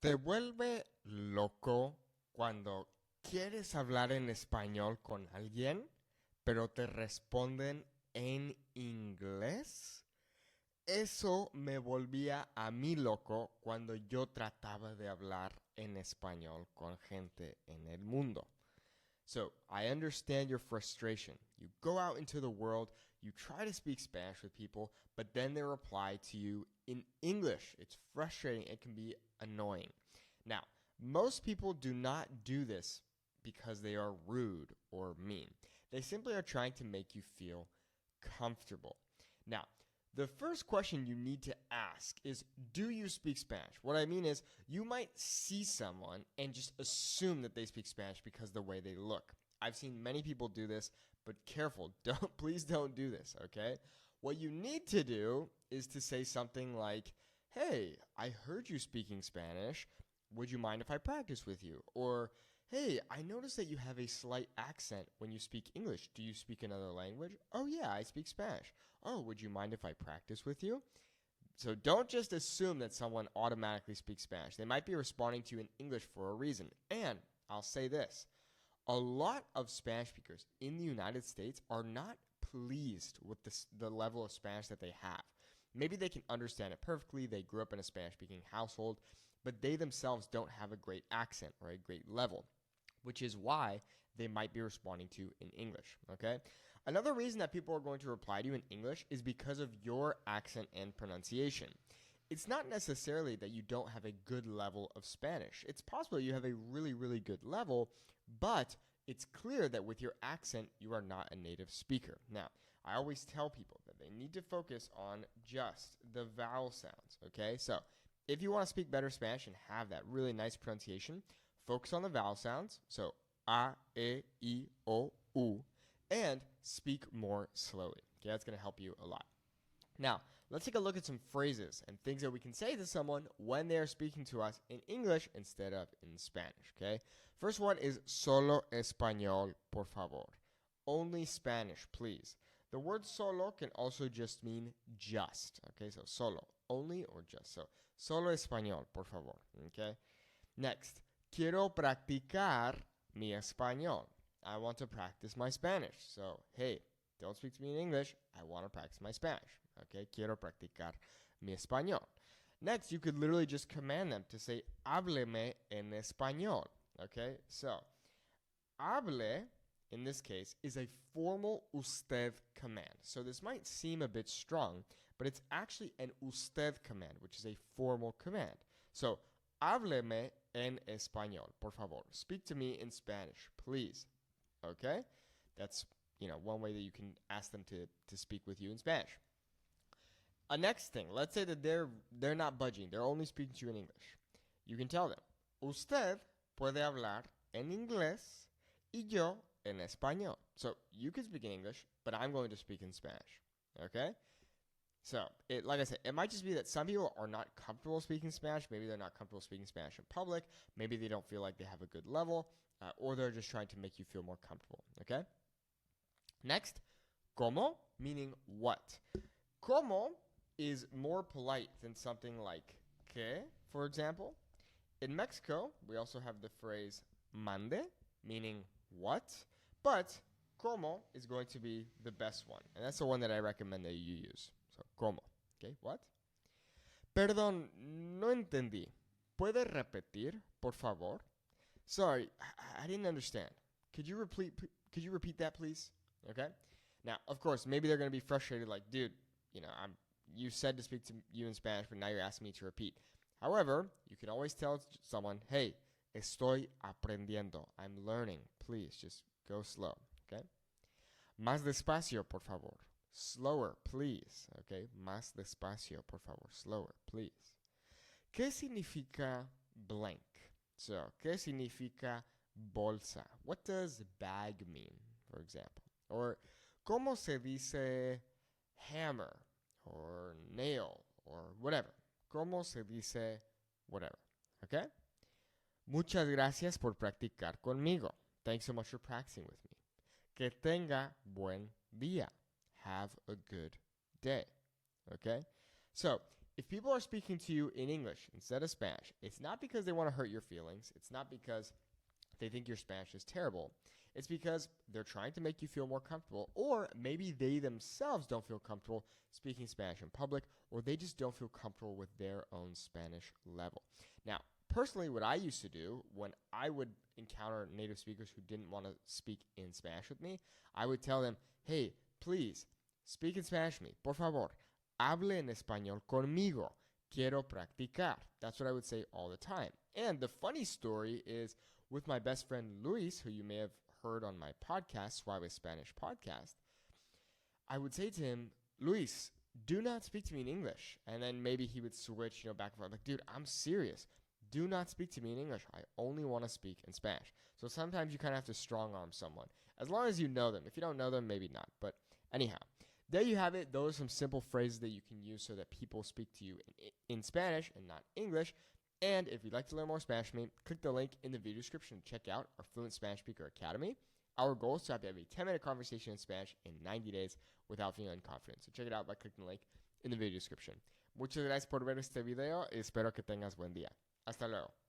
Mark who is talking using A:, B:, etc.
A: ¿Te vuelve loco cuando quieres hablar en español con alguien, pero te responden en inglés? Eso me volvía a mí loco cuando yo trataba de hablar en español con gente en el mundo. So I understand your frustration. You go out into the world, you try to speak Spanish with people, but then they reply to you in English. It's frustrating. It can be annoying. Now, most people do not do this because they are rude or mean. They simply are trying to make you feel comfortable. Now, the first question you need to ask is, do you speak Spanish? What I mean is, you might see someone and just assume that they speak Spanish because of the way they look. I've seen many people do this, but careful, please don't do this, okay? What you need to do is to say something like, "Hey, I heard you speaking Spanish. Would you mind if I practice with you?" Or, "Hey, I noticed that you have a slight accent when you speak English. Do you speak another language?" "Oh, yeah, I speak Spanish." "Oh, would you mind if I practice with you?" So don't just assume that someone automatically speaks Spanish. They might be responding to you in English for a reason. And I'll say this, a lot of Spanish speakers in the United States are not pleased with the level of Spanish that they have. Maybe they can understand it perfectly. They grew up in a Spanish speaking household, but they themselves don't have a great accent or a great level, which is why they might be responding to you in English. Okay? Another reason that people are going to reply to you in English is because of your accent and pronunciation. It's not necessarily that you don't have a good level of Spanish. It's possible you have a really, really good level, but it's clear that with your accent, you are not a native speaker. Now, I always tell people that they need to focus on just the vowel sounds, okay? So, if you want to speak better Spanish and have that really nice pronunciation, focus on the vowel sounds. So, a, e, I, o, u, and speak more slowly. Okay, that's going to help you a lot. Now, let's take a look at some phrases and things that we can say to someone when they are speaking to us in English instead of in Spanish, okay? First one is solo español, por favor. Only Spanish, please. The word solo can also just mean just, okay? So solo, only or just. So solo español, por favor, okay? Next, quiero practicar mi español. I want to practice my Spanish. So, hey, don't speak to me in English. I want to practice my Spanish. Okay, quiero practicar mi español. Next, you could literally just command them to say, hábleme en español. Okay, so, hable, in this case, is a formal usted command. So this might seem a bit strong, but it's actually an usted command, which is a formal command. So, hábleme en español, por favor. Speak to me in Spanish, please. Okay? That's, one way that you can ask them to speak with you in Spanish. A next thing, let's say that they're not budging. They're only speaking to you in English. You can tell them, usted puede hablar en inglés y yo en español. So you can speak in English, but I'm going to speak in Spanish. Okay? So, like I said, it might just be that some people are not comfortable speaking Spanish. Maybe they're not comfortable speaking Spanish in public. Maybe they don't feel like they have a good level, or they're just trying to make you feel more comfortable. Okay? Next, como, meaning what. Como is more polite than something like que, for example. In Mexico, we also have the phrase mande, meaning what, but como is going to be the best one, and that's the one that I recommend that you use. So, como. Okay, what? Perdón, no entendí. ¿Puede repetir, por favor? Sorry, I didn't understand. Could you repeat that, please? Okay? Now, of course, maybe they're going to be frustrated like, dude, you said to speak to you in Spanish, but now you're asking me to repeat. However, you can always tell someone, hey, estoy aprendiendo. I'm learning. Please, just go slow, okay? Más despacio, por favor. Slower, please, okay? Más despacio, por favor. Slower, please. ¿Qué significa blank? So, ¿qué significa bolsa? What does bag mean, for example? Or, ¿cómo se dice hammer or nail or whatever? ¿Cómo se dice whatever? Okay? Muchas gracias por practicar conmigo. Thanks so much for practicing with me. Que tenga buen día. Have a good day. Okay? So, if people are speaking to you in English instead of Spanish, it's not because they want to hurt your feelings. It's not because they think your Spanish is terrible. It's because they're trying to make you feel more comfortable, or maybe they themselves don't feel comfortable speaking Spanish in public, or they just don't feel comfortable with their own Spanish level. Now, personally, what I used to do when I would encounter native speakers who didn't want to speak in Spanish with me, I would tell them, hey, please, speak in Spanish with me, por favor. Hable en español conmigo. Quiero practicar. That's what I would say all the time. And the funny story is with my best friend Luis, who you may have heard on my podcast, Suave Spanish podcast, I would say to him, Luis, do not speak to me in English. And then maybe he would switch, back and forth. Like, dude, I'm serious. Do not speak to me in English. I only want to speak in Spanish. So sometimes you kind of have to strong arm someone. As long as you know them. If you don't know them, maybe not. But anyhow, there you have it. Those are some simple phrases that you can use so that people speak to you in Spanish and not English. And if you'd like to learn more Spanish from me, click the link in the video description to check out our Fluent Spanish Speaker Academy. Our goal is to have a 10-minute conversation in Spanish in 90 days without feeling confident. So check it out by clicking the link in the video description. Muchas gracias por ver este video y espero que tengas buen día. Hasta luego.